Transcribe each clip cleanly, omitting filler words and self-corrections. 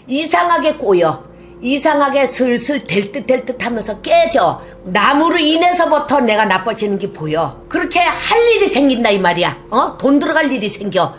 이상하게 꼬여. 이상하게 슬슬 될 듯 하면서 깨져. 나무로 인해서부터 내가 나빠지는 게 보여. 그렇게 할 일이 생긴다 이 말이야. 돈 들어갈 일이 생겨.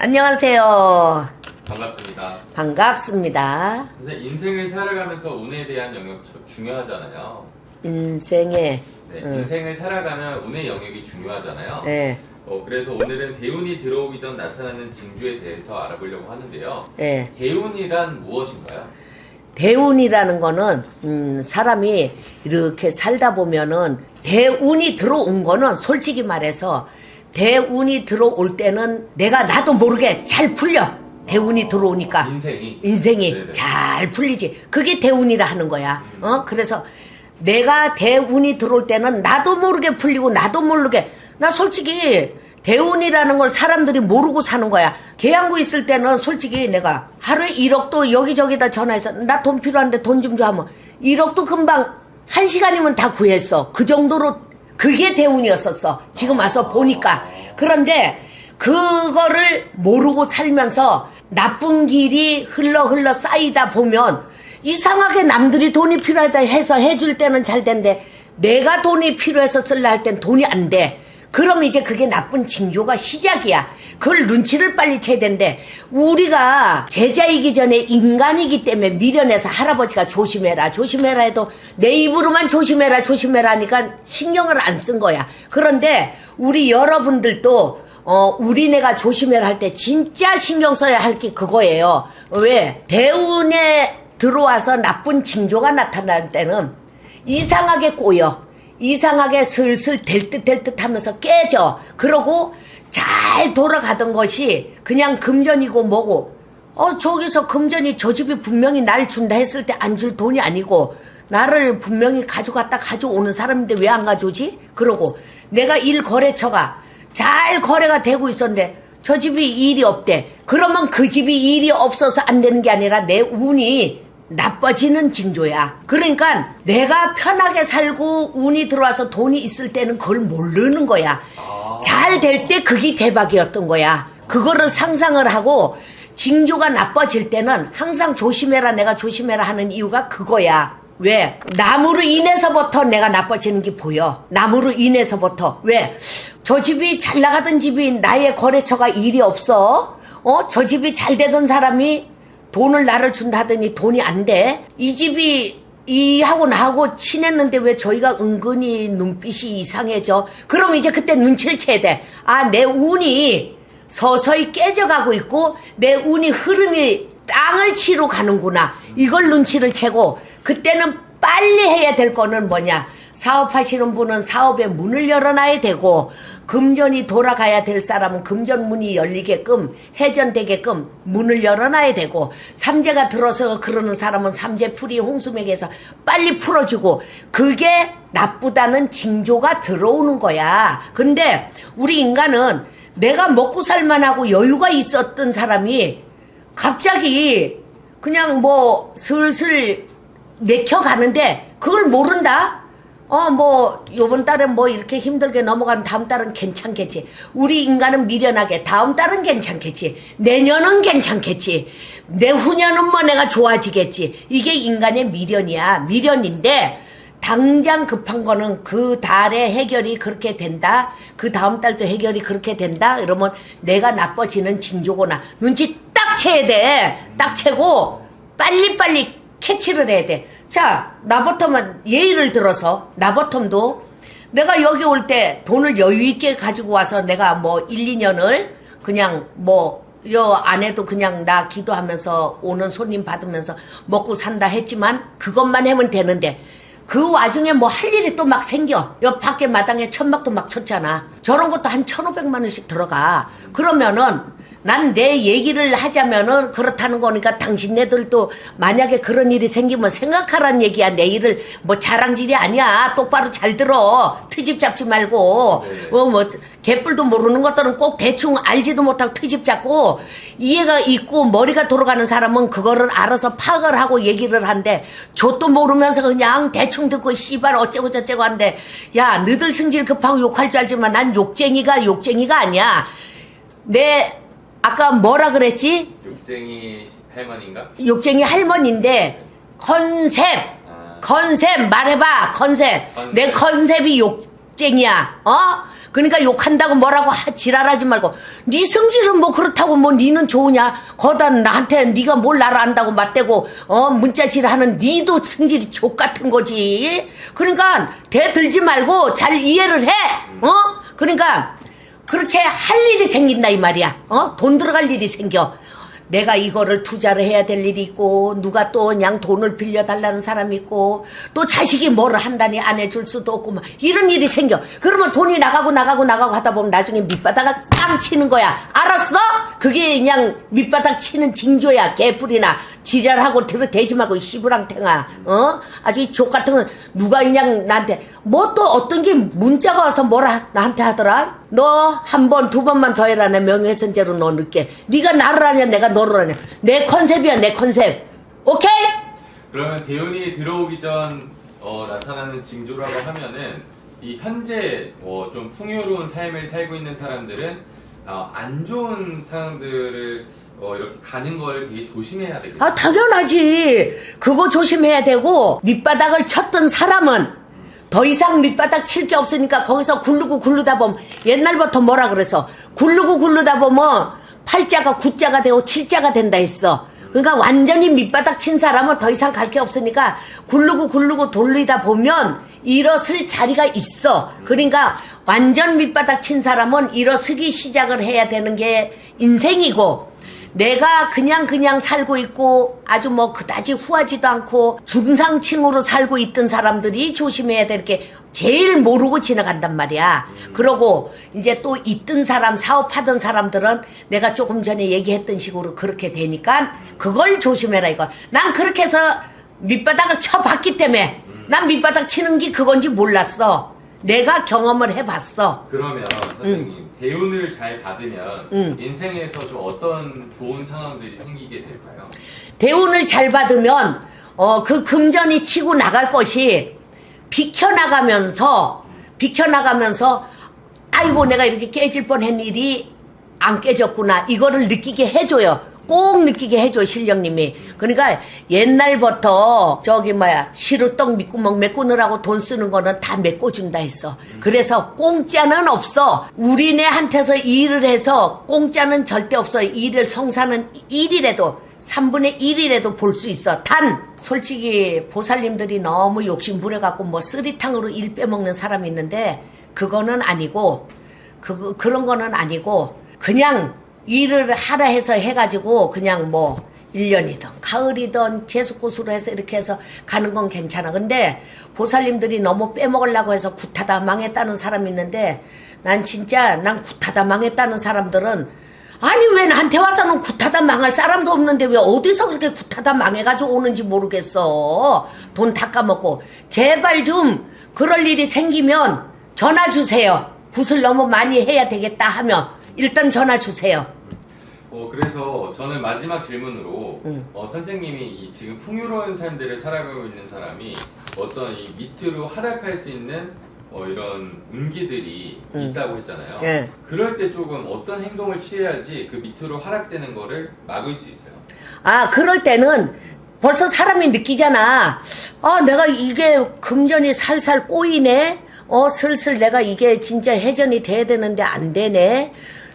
안녕하세요. 반갑습니다. 반갑습니다. 선생님, 인생을 살아가면서 운에 대한 영역 중요하잖아요. 인생에 네, 인생을 살아가면 운의 영역이 중요하잖아요. 네. 그래서 오늘은 대운이 들어오기 전 나타나는 징조에 대해서 알아보려고 하는데요. 네. 대운이란 무엇인가요? 대운이라는 거는 사람이 이렇게 살다 보면은 대운이 들어온 거는 솔직히 말해서 대운이 들어올 때는 나도 모르게 잘 풀려. 대운이 들어오니까 인생이 네네. 잘 풀리지. 그게 대운이라 하는 거야. 그래서 내가 대운이 들어올 때는 나도 모르게 풀리고 나도 모르게. 나 솔직히 대운이라는 걸 사람들이 모르고 사는 거야. 계양구 있을 때는 솔직히 내가 하루에 1억도 여기저기다 전화해서 나 돈 필요한데 돈 좀 줘 하면 1억도 금방 1시간이면 다 구했어. 그 정도로 그게 대운이었었어. 지금 와서 보니까. 그런데 그거를 모르고 살면서 나쁜 길이 흘러 쌓이다 보면 이상하게 남들이 돈이 필요하다 해서 해줄 때는 잘 된대. 내가 돈이 필요해서 쓸라 할 땐 돈이 안 돼. 그럼 이제 그게 나쁜 징조가 시작이야. 그걸 눈치를 빨리 채야 된대. 우리가 제자이기 전에 인간이기 때문에 미련해서 할아버지가 조심해라 해도 내 입으로만 조심해라 하니까 신경을 안 쓴 거야. 그런데 우리 여러분들도 우리네가 조심해라 할 때 진짜 신경 써야 할 게 그거예요. 왜? 대운에 들어와서 나쁜 징조가 나타날 때는 이상하게 꼬여. 이상하게 슬슬 될 듯 하면서 깨져. 그러고 잘 돌아가던 것이 그냥 금전이고 뭐고 저기서 금전이 저 집이 분명히 날 준다 했을 때 안 줄 돈이 아니고 나를 분명히 가져갔다 가져오는 사람인데 왜 안 가져오지? 그러고 내가 일 거래처가 잘 거래가 되고 있었는데 저 집이 일이 없대. 그러면 그 집이 일이 없어서 안 되는 게 아니라 내 운이 나빠지는 징조야. 그러니까 내가 편하게 살고 운이 들어와서 돈이 있을 때는 그걸 모르는 거야. 잘 될 때 그게 대박이었던 거야. 그거를 상상을 하고 징조가 나빠질 때는 항상 조심해라 내가 조심해라 하는 이유가 그거야. 왜? 남으로 인해서부터 내가 나빠지는 게 보여. 남으로 인해서부터. 왜? 저 집이 잘 나가던 집이 나의 거래처가 일이 없어. 저 집이 잘 되던 사람이 돈을 나를 준다 하더니 돈이 안 돼. 이 집이 이하고 나하고 친했는데 왜 저희가 은근히 눈빛이 이상해져. 그럼 이제 그때 눈치를 채야 돼. 내 운이 서서히 깨져가고 있고 내 운이 흐름이 땅을 치러 가는구나. 이걸 눈치를 채고 그때는 빨리 해야 될 거는 뭐냐. 사업하시는 분은 사업의 문을 열어놔야 되고 금전이 돌아가야 될 사람은 금전 문이 열리게끔 회전되게끔 문을 열어놔야 되고 삼재가 들어서 그러는 사람은 삼재풀이 홍수맥에서 빨리 풀어주고 그게 나쁘다는 징조가 들어오는 거야. 근데 우리 인간은 내가 먹고 살만하고 여유가 있었던 사람이 갑자기 그냥 뭐 슬슬 맥혀가는데 그걸 모른다? 요번 달은 뭐 이렇게 힘들게 넘어가는 다음 달은 괜찮겠지. 우리 인간은 미련하게 다음 달은 괜찮겠지. 내년은 괜찮겠지. 내후년은 뭐 내가 좋아지겠지. 이게 인간의 미련이야. 미련인데 당장 급한 거는 그 달에 해결이 그렇게 된다. 그 다음 달도 해결이 그렇게 된다. 이러면 내가 나빠지는 징조구나. 눈치 딱 채야 돼. 딱 채고 빨리빨리 캐치를 해야 돼. 자, 나버텀은 예의를 들어서 나버텀도 내가 여기 올 때 돈을 여유 있게 가지고 와서 내가 뭐 1, 2년을 그냥 요 안에도 그냥 나 기도하면서 오는 손님 받으면서 먹고 산다 했지만 그것만 하면 되는데 그 와중에 뭐 할 일이 또 막 생겨. 옆 밖에 마당에 천막도 막 쳤잖아. 저런 것도 한 1,500만 원씩 들어가. 그러면은 난 내 얘기를 하자면은 그렇다는 거니까 당신네들도 만약에 그런 일이 생기면 생각하란 얘기야. 내 일을 뭐 자랑질이 아니야. 똑바로 잘 들어. 트집 잡지 말고. 개뿔도 모르는 것들은 꼭 대충 알지도 못하고 트집 잡고 이해가 있고 머리가 돌아가는 사람은 그거를 알아서 파악을 하고 얘기를 한대. 좆도 모르면서 그냥 대충 듣고 씨발 어쩌고 저쩌고 한대. 야, 너들 승질 급하고 욕할 줄 알지만 난 욕쟁이가 아니야. 내 아까 뭐라 그랬지? 욕쟁이 할머니인가? 욕쟁이 할머니인데 컨셉 컨셉 말해봐 컨셉. 컨셉. 내 컨셉이 욕쟁이야. 그러니까 욕한다고 뭐라고 지랄하지 말고 네 성질은 뭐 그렇다고 뭐 니는 좋으냐. 거다 나한테 네가 뭘 나를 안다고 맞대고 문자질하는 니도 성질이 족 같은 거지. 그러니까 대들지 말고 잘 이해를 해. 그러니까 그렇게 할 일이 생긴다 이 말이야. 돈 들어갈 일이 생겨. 내가 이거를 투자를 해야 될 일이 있고 누가 또 그냥 돈을 빌려달라는 사람이 있고 또 자식이 뭐를 한다니 안 해줄 수도 없고 막 이런 일이 생겨. 그러면 돈이 나가고 하다 보면 나중에 밑바닥을 땅 치는 거야. 알았어? 그게 그냥 밑바닥 치는 징조야. 개뿔이나 지랄하고 들어대지 말고 이 씨부랑탱아. 아주 이 족같은 건 누가 그냥 나한테 뭐 또 어떤 게 문자가 와서 뭐라 나한테 하더라. 너 한 번 두 번만 더 해라. 내 명예훼손죄로 너 늦게. 네가 나를 하냐 내가 너를 하냐. 내 컨셉이야 내 컨셉. 오케이? 그러면 대운이 들어오기 전 나타나는 징조라고 하면은 이 현재 좀 풍요로운 삶을 살고 있는 사람들은 안 좋은 사람들을 이렇게 가는 걸 되게 조심해야 되겠죠. 당연하지. 그거 조심해야 되고 밑바닥을 쳤던 사람은 더 이상 밑바닥 칠 게 없으니까 거기서 굴르다 보면 옛날부터 뭐라 그래서 굴르다 보면 팔자가 구자가 되고 칠자가 된다 했어. 그러니까 완전히 밑바닥 친 사람은 더 이상 갈 게 없으니까 굴르고 돌리다 보면 일어설 자리가 있어. 그러니까 완전 밑바닥 친 사람은 일어서기 시작을 해야 되는 게 인생이고 내가 그냥 살고 있고 아주 뭐 그다지 후하지도 않고 중상층으로 살고 있던 사람들이 조심해야 될 게 제일 모르고 지나간단 말이야. 그러고 이제 또 있던 사람 사업하던 사람들은 내가 조금 전에 얘기했던 식으로 그렇게 되니까 그걸 조심해라 이거. 난 그렇게 해서 밑바닥을 쳐봤기 때문에 난 밑바닥 치는 게 그건지 몰랐어. 내가 경험을 해봤어. 그러면 선생님 대운을 잘 받으면 인생에서 좀 어떤 좋은 상황들이 생기게 될까요? 대운을 잘 받으면 그 금전이 치고 나갈 것이 비켜나가면서 아이고 내가 이렇게 깨질 뻔한 일이 안 깨졌구나 이거를 느끼게 해줘요. 꼭 느끼게 해줘 신령님이. 그러니까 옛날부터 시루떡 밑구멍 메꾸느라고 돈 쓰는 거는 다 메꿔준다 했어. 그래서 공짜는 없어. 우리네한테서 일을 해서 공짜는 절대 없어. 일을 성사는 1이라도 3분의 1이라도 볼 수 있어. 단 솔직히 보살님들이 너무 욕심 부려갖고 뭐 쓰리탕으로 일 빼먹는 사람이 있는데 그거는 아니고 그런 거는 아니고 그냥 일을 하라 해서 해가지고 그냥 뭐 1년이든 가을이든 재수꽃으로 해서 이렇게 해서 가는 건 괜찮아. 근데 보살님들이 너무 빼먹으려고 해서 굿하다 망했다는 사람이 있는데 난 굿하다 망했다는 사람들은 아니 왜 나한테 와서는 굿하다 망할 사람도 없는데 왜 어디서 그렇게 굿하다 망해가지고 오는지 모르겠어. 돈 다 까먹고. 제발 좀 그럴 일이 생기면 전화 주세요. 굿을 너무 많이 해야 되겠다 하면 일단 전화 주세요. 그래서 저는 마지막 질문으로 선생님이 이 지금 풍요로운 삶들을 살아가고 있는 사람이 어떤 이 밑으로 하락할 수 있는 이런 운기들이 있다고 했잖아요. 예. 그럴 때 조금 어떤 행동을 취해야지 그 밑으로 하락되는 거를 막을 수 있어요? 그럴 때는 벌써 사람이 느끼잖아. 내가 이게 금전이 살살 꼬이네. 슬슬 내가 이게 진짜 회전이 돼야 되는데 안 되네.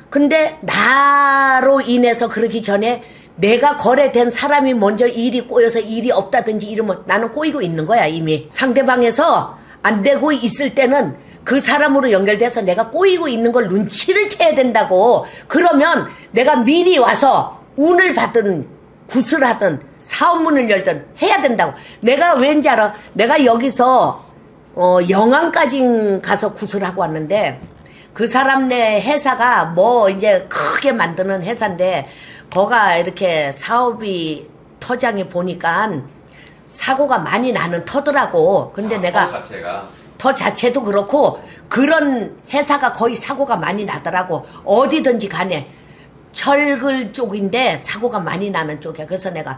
근데 나로 인해서 그러기 전에 내가 거래된 사람이 먼저 일이 꼬여서 일이 없다든지 이러면 나는 꼬이고 있는 거야 이미. 상대방에서 안 되고 있을 때는 그 사람으로 연결돼서 내가 꼬이고 있는 걸 눈치를 채야 된다고. 그러면 내가 미리 와서 운을 받든 굿을 하든 사업문을 열든 해야 된다고. 내가 왠지 알아? 내가 여기서 영암까지 가서 굿을 하고 왔는데 그 사람네 회사가 뭐 이제 크게 만드는 회사인데 거가 이렇게 사업이 터장에 보니까 사고가 많이 나는 터더라고. 근데 내가 터 자체도 그렇고 그런 회사가 거의 사고가 많이 나더라고. 어디든지 간에 철글 쪽인데 사고가 많이 나는 쪽이야. 그래서 내가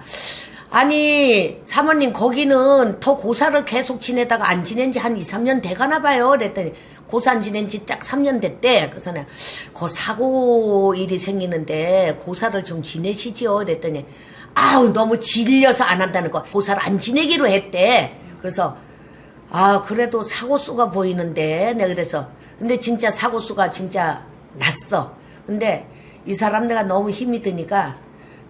아니 사모님 거기는 더 고사를 계속 지내다가 안 지낸 지 한 2, 3년 돼가나 봐요. 그랬더니 고사 안 지낸 지 딱 3년 됐대. 그래서 내가 그 사고 일이 생기는데 고사를 좀 지내시지요. 그랬더니 아우 너무 질려서 안 한다는 거. 고사를 안 지내기로 했대. 그래서 아 그래도 사고수가 보이는데 내가 그래서 근데 진짜 사고수가 진짜 났어. 근데 이 사람 내가 너무 힘이 드니까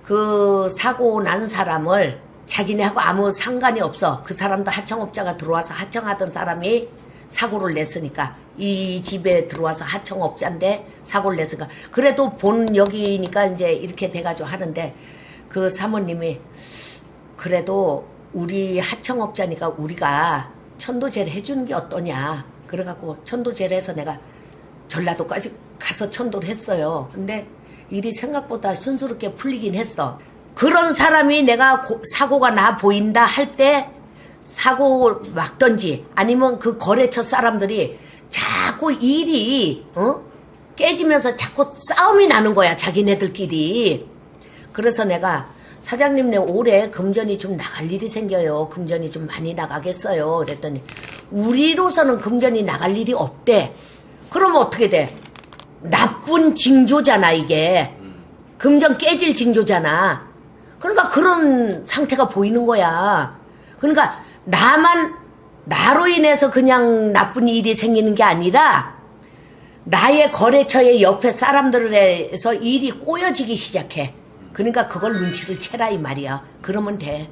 그 사고 난 사람을 자기네하고 아무 상관이 없어. 그 사람도 하청업자가 들어와서 하청하던 사람이 사고를 냈으니까 이 집에 들어와서 하청업자인데 사고를 냈으니까 그래도 본 여기니까 이제 이렇게 돼가지고 하는데 그 사모님이 그래도 우리 하청업자니까 우리가 천도제를 해주는 게 어떠냐. 그래갖고 천도제를 해서 내가 전라도까지 가서 천도를 했어요. 근데 일이 생각보다 순스럽게 풀리긴 했어. 그런 사람이 내가 사고가 나 보인다 할 때 사고 막던지 아니면 그 거래처 사람들이 자꾸 일이 깨지면서 자꾸 싸움이 나는 거야. 자기네들끼리. 그래서 내가 사장님 내 올해 금전이 좀 나갈 일이 생겨요. 금전이 좀 많이 나가겠어요. 그랬더니 우리로서는 금전이 나갈 일이 없대. 그러면 어떻게 돼? 나쁜 징조잖아 이게. 금전 깨질 징조잖아. 그러니까 그런 상태가 보이는 거야. 그러니까 나로 인해서 그냥 나쁜 일이 생기는 게 아니라 나의 거래처의 옆에 사람들에서 일이 꼬여지기 시작해. 그러니까 그걸 눈치를 채라 이 말이야. 그러면 돼.